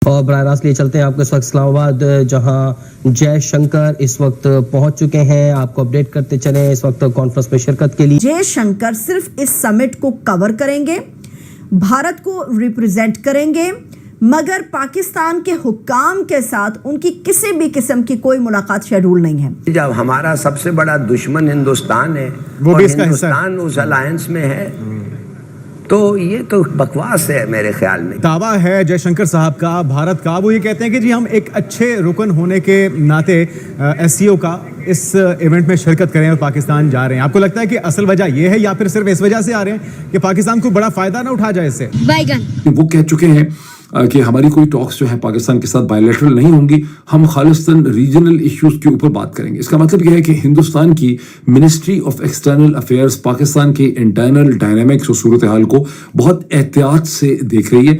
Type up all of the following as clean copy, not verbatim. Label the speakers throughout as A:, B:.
A: اور براہ راست لیے چلتے ہیں آپ کو اس وقت اسلام آباد، جہاں جے شنکر اس وقت پہنچ چکے ہیں. آپ کو اپڈیٹ کرتے چلیں اس وقت کانفرنس میں شرکت کے لیے.
B: جے شنکر صرف اس سمٹ کو کور کریں گے، بھارت کو ریپرزینٹ کریں گے، مگر پاکستان کے حکام کے ساتھ ان کی کسی بھی قسم کی کوئی ملاقات شیڈول نہیں ہے.
C: جب ہمارا سب سے بڑا دشمن ہندوستان ہے اور ہندوستان اس الائنس میں ہے تو یہ تو بکواس ہے میرے خیال میں.
D: دعویٰ ہے جے شنکر صاحب کا بھارت کا، وہ یہ کہتے ہیں کہ جی ہم ایک اچھے رکن ہونے کے ناطے ایس سی او کا اس ایونٹ میں شرکت کریں اور پاکستان جا رہے ہیں. آپ کو لگتا ہے کہ اصل وجہ یہ ہے یا پھر صرف اس وجہ سے آ رہے ہیں کہ پاکستان کو بڑا فائدہ نہ اٹھا جائے اس سے؟
E: وہ کہہ چکے ہیں کہ ہماری کوئی ٹاکس جو ہے پاکستان کے ساتھ بائیلیٹرل نہیں ہوں گی، ہم خالصتاً ریجنل ایشوز کے اوپر بات کریں گے. اس کا مطلب یہ ہے کہ ہندوستان کی ministry of external affairs Pakistan کے انٹرنل ڈائنامکس اور صورتحال کو بہت احتیاط سے دیکھ رہی ہے.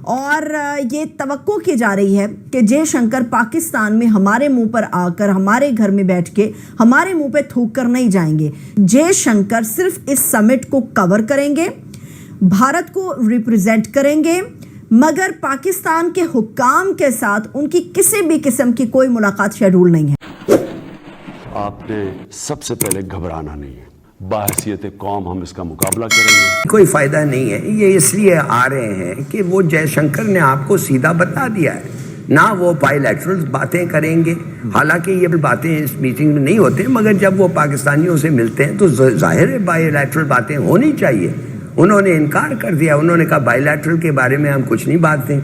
B: اور یہ توقع کی جا رہی ہے کہ جے شنکر پاکستان میں ہمارے منہ پر آ کر ہمارے گھر میں بیٹھ کے ہمارے منہ پہ تھوک کر نہیں جائیں گے. جے شنکر صرف اس سمٹ کو کور کریں گے، بھارت کو ریپرزینٹ کریں گے، مگر پاکستان کے حکام کے ساتھ ان کی کسی بھی قسم کی کوئی ملاقات شیڈول نہیں ہے.
F: آپ نے سب سے پہلے گھبرانا نہیں ہے، بحیثیت قوم ہم اس کا مقابلہ کریں گے.
C: کوئی فائدہ نہیں ہے. یہ اس لیے آ رہے ہیں کہ وہ جے شنکر نے آپ کو سیدھا بتا دیا ہے، نہ وہ بائیلیٹرل باتیں کریں گے. حالانکہ یہ باتیں اس میٹنگ میں نہیں ہوتے، مگر جب وہ پاکستانیوں سے ملتے ہیں تو ظاہر ہے بائیلیٹرل باتیں ہونی چاہیے. انہوں نے انکار کر دیا، انہوں نے کہا بائیلیٹرل کے بارے میں ہم کچھ نہیں باتیں.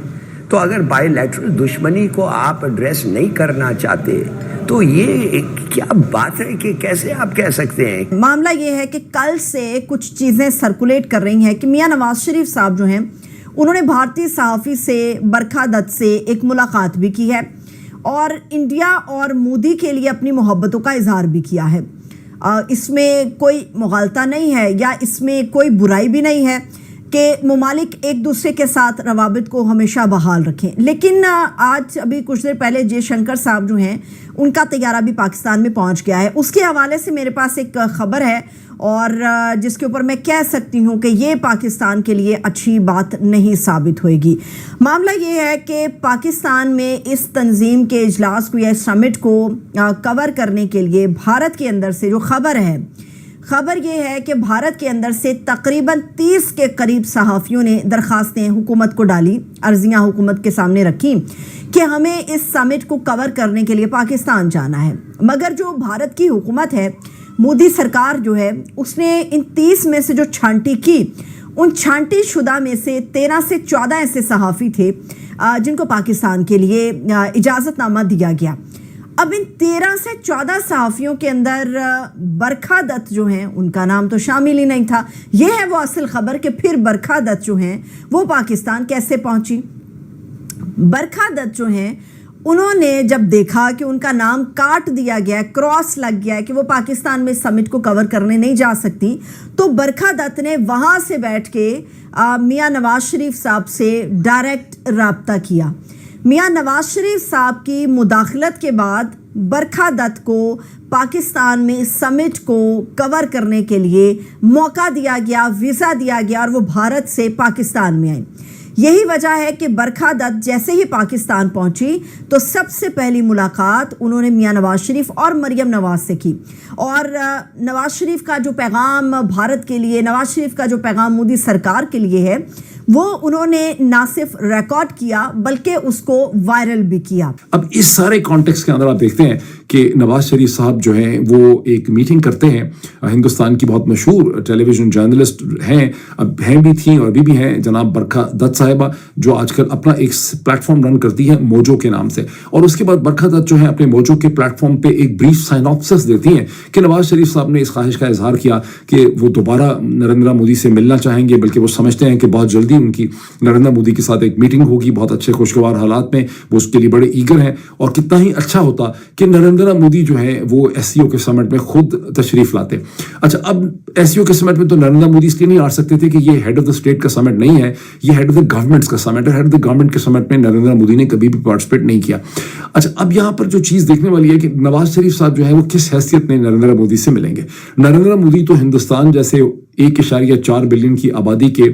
C: تو اگر بائیلیٹرل دشمنی کو آپ ایڈریس نہیں کرنا چاہتے تو یہ کیا بات ہے کہ کیسے آپ کہہ سکتے ہیں؟
B: معاملہ یہ ہے کہ کل سے کچھ چیزیں سرکولیٹ کر رہی ہیں کہ میاں نواز شریف صاحب جو ہیں انہوں نے بھارتی صحافی سے برکھا دت سے ایک ملاقات بھی کی ہے اور انڈیا اور مودی کے لیے اپنی محبتوں کا اظہار بھی کیا ہے. اس میں کوئی مغالطہ نہیں ہے یا اس میں کوئی برائی بھی نہیں ہے کہ ممالک ایک دوسرے کے ساتھ روابط کو ہمیشہ بحال رکھیں. لیکن آج ابھی کچھ دیر پہلے جے شنکر صاحب جو ہیں ان کا طیارہ بھی پاکستان میں پہنچ گیا ہے. اس کے حوالے سے میرے پاس ایک خبر ہے اور جس کے اوپر میں کہہ سکتی ہوں کہ یہ پاکستان کے لیے اچھی بات نہیں ثابت ہوئے گی. معاملہ یہ ہے کہ پاکستان میں اس تنظیم کے اجلاس کو یا سمٹ کو کور کرنے کے لیے بھارت کے اندر سے جو خبر یہ ہے کہ بھارت کے اندر سے تقریباً 30 کے قریب صحافیوں نے درخواستیں حکومت کو ڈالی، عرضیاں حکومت کے سامنے رکھی کہ ہمیں اس سمٹ کو کور کرنے کے لیے پاکستان جانا ہے. مگر جو بھارت کی حکومت ہے، مودی سرکار جو ہے، اس نے ان 30 میں سے جو چھانٹی کی، ان چھانٹی شدہ میں سے 13 سے 14 ایسے صحافی تھے جن کو پاکستان کے لیے اجازت نامہ دیا گیا. اب ان 13 سے 14 صحافیوں کے اندر برکھا دت جو ہیں ان کا نام تو شامل ہی نہیں تھا. یہ ہے وہ اصل خبر کہ پھر برکھا دت جو ہیں وہ پاکستان کیسے پہنچی. برکھا دت جو ہیں انہوں نے جب دیکھا کہ ان کا نام کاٹ دیا گیا ہے، کراس لگ گیا ہے کہ وہ پاکستان میں سمٹ کو کور کرنے نہیں جا سکتی، تو برکھا دت نے وہاں سے بیٹھ کے میاں نواز شریف صاحب سے ڈائریکٹ رابطہ کیا. میاں نواز شریف صاحب کی مداخلت کے بعد برکھا دت کو پاکستان میں سمٹ کو کور کرنے کے لیے موقع دیا گیا، ویزا دیا گیا اور وہ بھارت سے پاکستان میں آئے. یہی وجہ ہے کہ برکھا دت جیسے ہی پاکستان پہنچی تو سب سے پہلی ملاقات انہوں نے میاں نواز شریف اور مریم نواز سے کی. اور نواز شریف کا جو پیغام بھارت کے لیے، نواز شریف کا جو پیغام مودی سرکار کے لیے ہے، وہ انہوں نے نہ صرف ریکارڈ کیا بلکہ اس کو وائرل بھی کیا.
E: اب اس سارے کانٹیکس کے اندر آپ دیکھتے ہیں کہ نواز شریف صاحب جو ہیں وہ ایک میٹنگ کرتے ہیں. ہندوستان کی بہت مشہور ٹیلی ویژن جرنلسٹ ہیں، اب ہیں بھی تھیں اور ابھی بھی ہیں، جناب برکھا دت صاحبہ، جو آج کل اپنا ایک پلیٹ فارم رن کرتی ہے موجو کے نام سے. اور اس کے بعد برکھا دت جو ہے اپنے موجو کے پلیٹ فارم پہ ایک بریف سائنوپسس دیتی ہیں کہ نواز شریف صاحب نے اس خواہش کا اظہار کیا کہ وہ دوبارہ نریندر مودی سے ملنا چاہیں گے، بلکہ وہ سمجھتے ہیں کہ بہت جلدی ان کی نریندر مودی کے ساتھ ایک میٹنگ ہوگی بہت اچھے خوشگوار حالات میں، وہ اس کے لیے بڑے ایگر ہیں. اور کتنا ہی اچھا ہوتا کہ نریندر مودی جو ہے وہ ایس سی او کے سمٹ میں خود تشریف لاتے. اچھا، اب ایس سی او کے سمٹ میں تو نریندر مودی اس لیے نہیں آ سکتے تھے کہ یہ ہیڈ آف دا اسٹیٹ کا سمٹ نہیں ہے، یہ ہیڈ آف دا گورنمنٹس کا سمٹ ہے. ہیڈ آف دا گورنمنٹ کے سمٹ میں نریندر مودی نے کبھی بھی پارٹیسپیٹ نہیں کیا. اچھا، اب یہاں پر جو چیز دیکھنے والی ہے کہ نواز شریف صاحب جو ہے وہ کس حیثیت میں نریندر مودی سے ملیں گے. نریندر مودی تو ہندوستان جیسے 1.4 بلین کی آبادی کے